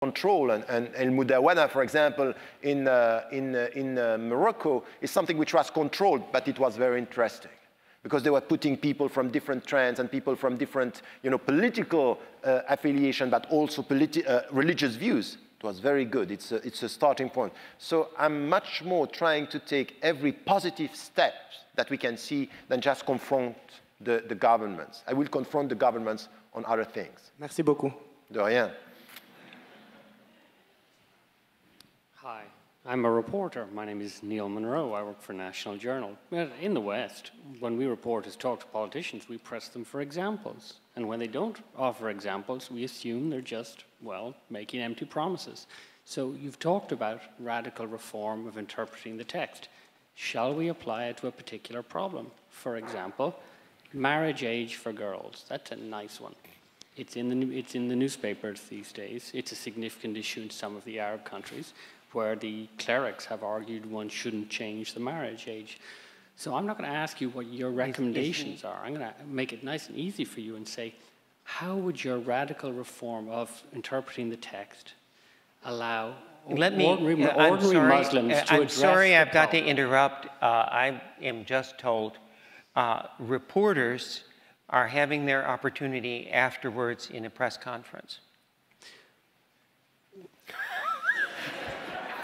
control, and Mudawana, for example, in Morocco, is something which was controlled, but it was very interesting because they were putting people from different trends and people from different, political affiliation, but also religious views. It was very good. It's a starting point. So I'm much more trying to take every positive step that we can see than just confront the governments. I will confront the governments on other things. Merci beaucoup. De rien. Hi, I'm a reporter. My name is Neil Monroe. I work for National Journal. In the West, when we reporters talk to politicians, we press them for examples. And when they don't offer examples, we assume they're just, well, making empty promises. So you've talked about radical reform of interpreting the text. Shall we apply it to a particular problem? For example, marriage age for girls. That's a nice one. It's in the newspapers these days. It's a significant issue in some of the Arab countries, where the clerics have argued one shouldn't change the marriage age. So I'm not going to ask you what your recommendations are. I'm going to make it nice and easy for you and say, how would your radical reform of interpreting the text allow ordinary Muslims to address I'm sorry, I've got to problem? interrupt. I am just told reporters are having their opportunity afterwards in a press conference.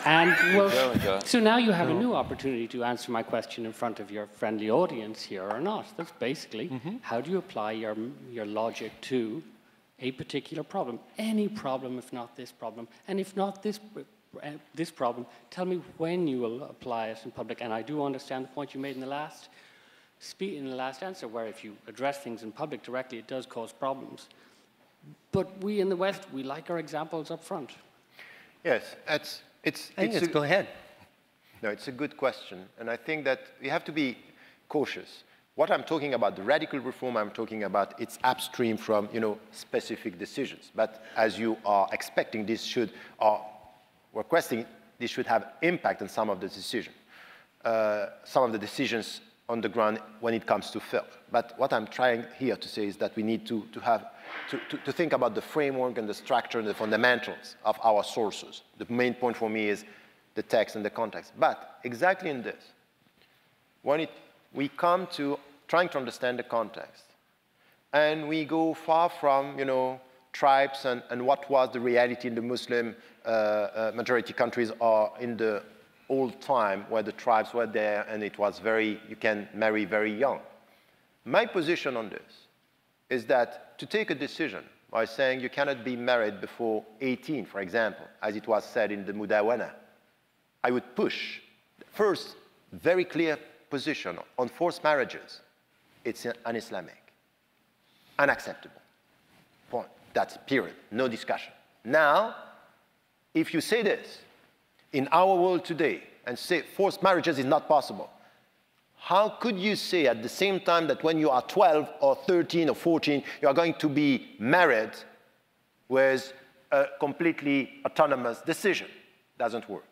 And well, so now you have a new opportunity to answer my question in front of your friendly audience here or not. That's basically, how do you apply your logic to a particular problem? Any problem, if not this problem. And if not this problem, tell me when you will apply it in public. And I do understand the point you made in the last answer, where if you address things in public directly, it does cause problems. But we in the West, we like our examples up front. Yes, go ahead. No, it's a good question. And I think that we have to be cautious. What I'm talking about, the radical reform I'm talking about, it's upstream from, specific decisions. But as you are expecting, requesting, this should have impact on some of the decisions. Some of the decisions on the ground when it comes to filth. But what I'm trying here to say is that we need to think about the framework and the structure and the fundamentals of our sources. The main point for me is the text and the context. But exactly in this, when we come to trying to understand the context, and we go far from, tribes and what was the reality in the Muslim majority countries or in the old time where the tribes were there and it was you can marry very young. My position on this is that to take a decision by saying you cannot be married before 18, for example, as it was said in the Mudawana, I would push, first, very clear position on forced marriages. It's un-Islamic, unacceptable. Point. That's period, no discussion. Now, if you say this in our world today and say forced marriages is not possible, how could you say at the same time that when you are 12 or 13 or 14, you are going to be married with a completely autonomous decision? Doesn't work.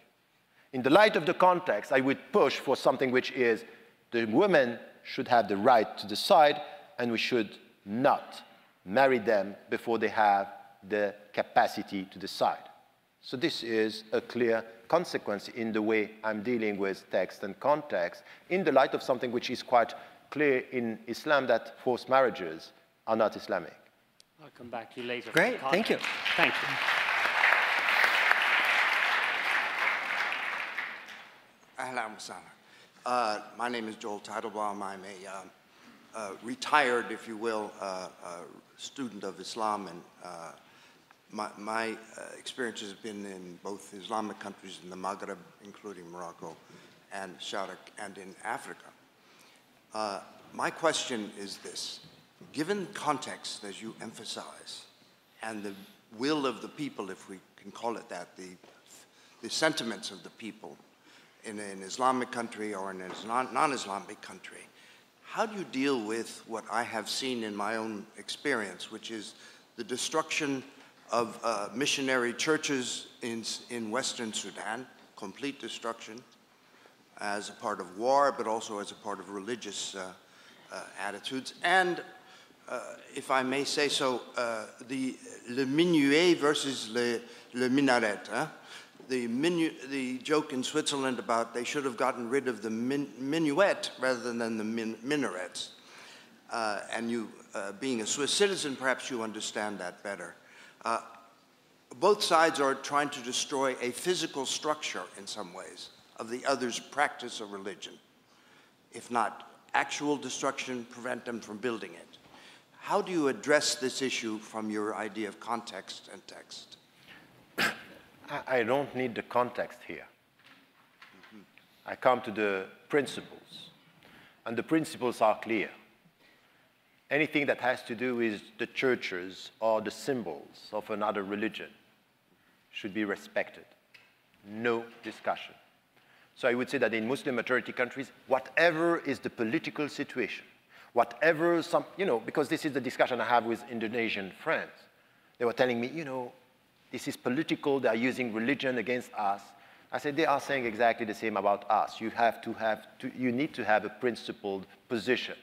In the light of the context, I would push for something which is the women should have the right to decide, and we should not marry them before they have the capacity to decide. So this is a clear consequence in the way I'm dealing with text and context, in the light of something which is quite clear in Islam, that forced marriages are not Islamic. I'll come back to you later. Great, thank you. Thank you. Ahlan wa sahlan. My name is Joel Teitelbaum. I'm a retired, if you will, student of Islam, and my experience has been in both Islamic countries in the Maghreb, including Morocco, and Sharq, and in Africa. My question is this. Given context, as you emphasize, and the will of the people, if we can call it that, the sentiments of the people in an Islamic country or in a non-Islamic country, how do you deal with what I have seen in my own experience, which is the destruction of missionary churches in Western Sudan, complete destruction as a part of war, but also as a part of religious attitudes, and if I may say so, le minuet versus le minaret. Huh? The joke in Switzerland about they should have gotten rid of the minuet rather than the minarets. And you, being a Swiss citizen, perhaps you understand that better. Both sides are trying to destroy a physical structure in some ways of the other's practice of religion. If not actual destruction, prevent them from building it. How do you address this issue from your idea of context and text? I don't need the context here. I come to the principles, and the principles are clear. Anything that has to do with the churches or the symbols of another religion should be respected. No discussion. So I would say that in Muslim majority countries, whatever is the political situation, whatever some, because this is the discussion I have with Indonesian friends. They were telling me, this is political, they are using religion against us. I said, they are saying exactly the same about us. You need to have a principled position.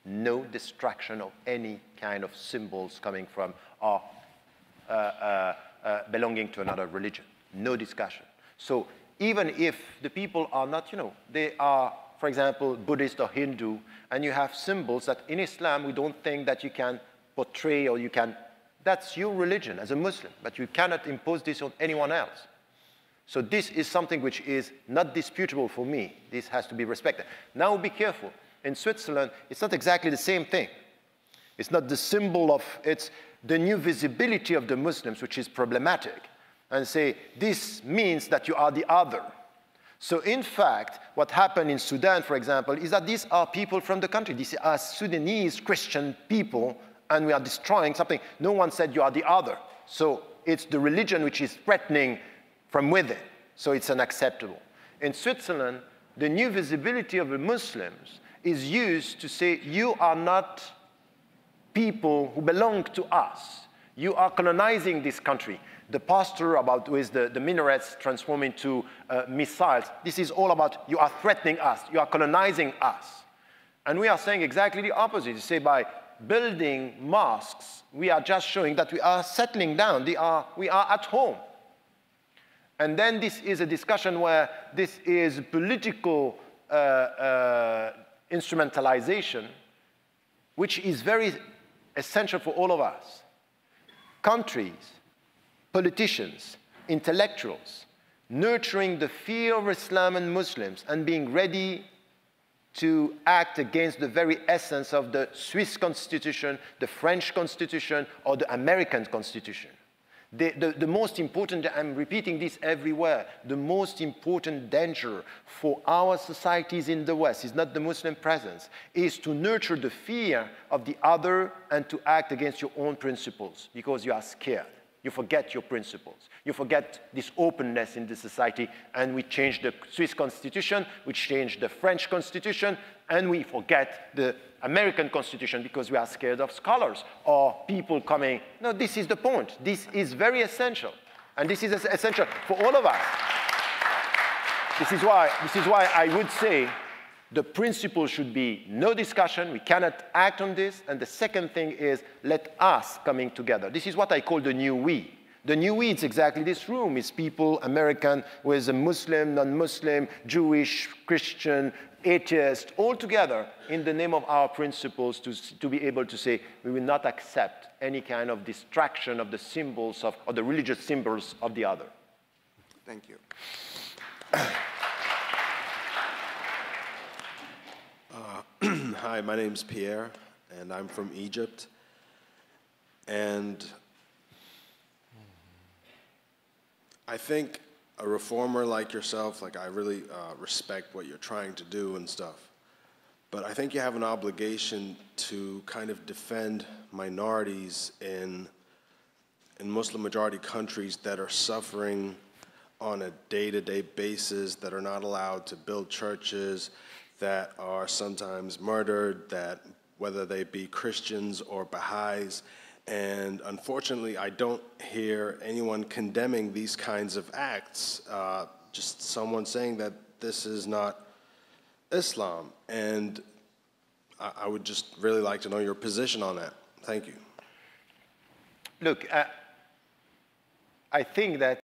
No distraction of any kind of symbols coming from or belonging to another religion. No discussion. So even if the people are not, they are, for example, Buddhist or Hindu, and you have symbols that in Islam we don't think that you can portray or you can, that's your religion as a Muslim, but you cannot impose this on anyone else. So this is something which is not disputable for me. This has to be respected. Now be careful. In Switzerland, it's not exactly the same thing. It's not the symbol of, it's the new visibility of the Muslims, which is problematic. And say, this means that you are the other. So in fact, what happened in Sudan, for example, is that these are people from the country. These are Sudanese Christian people, and we are destroying something. No one said you are the other. So it's the religion which is threatening from within. So it's unacceptable. In Switzerland, the new visibility of the Muslims is used to say, you are not people who belong to us. You are colonizing this country. The pastor about with the minarets transform into missiles, this is all about you are threatening us, you are colonizing us. And we are saying exactly the opposite. You say by building mosques, we are just showing that we are settling down, we are at home. And then this is a discussion where this is political instrumentalization, which is very essential for all of us. Countries, politicians, intellectuals, nurturing the fear of Islam and Muslims and being ready to act against the very essence of the Swiss Constitution, the French Constitution, or the American Constitution. The most important, I'm repeating this everywhere, the most important danger for our societies in the West is not the Muslim presence, is to nurture the fear of the other and to act against your own principles because you are scared. You forget your principles. You forget this openness in the society, and we change the Swiss Constitution, we change the French Constitution, and we forget the American Constitution because we are scared of scholars or people coming. No, this is the point. This is very essential, and this is essential for all of us. This is why I would say the principle should be no discussion, we cannot act on this, and the second thing is let us coming together. This is what I call the new we. The new we is exactly this room. It's people, American, with a Muslim, non-Muslim, Jewish, Christian, atheist, all together in the name of our principles to be able to say we will not accept any kind of distraction of the symbols of, or the religious symbols of the other. Thank you. Hi, my name's Pierre, and I'm from Egypt. And I think a reformer like yourself, like I really respect what you're trying to do and stuff. But I think you have an obligation to kind of defend minorities in Muslim majority countries that are suffering on a day-to-day basis, that are not allowed to build churches, that are sometimes murdered, that whether they be Christians or Baha'is. And unfortunately, I don't hear anyone condemning these kinds of acts, just someone saying that this is not Islam. And I would just really like to know your position on that. Thank you. Look, I think that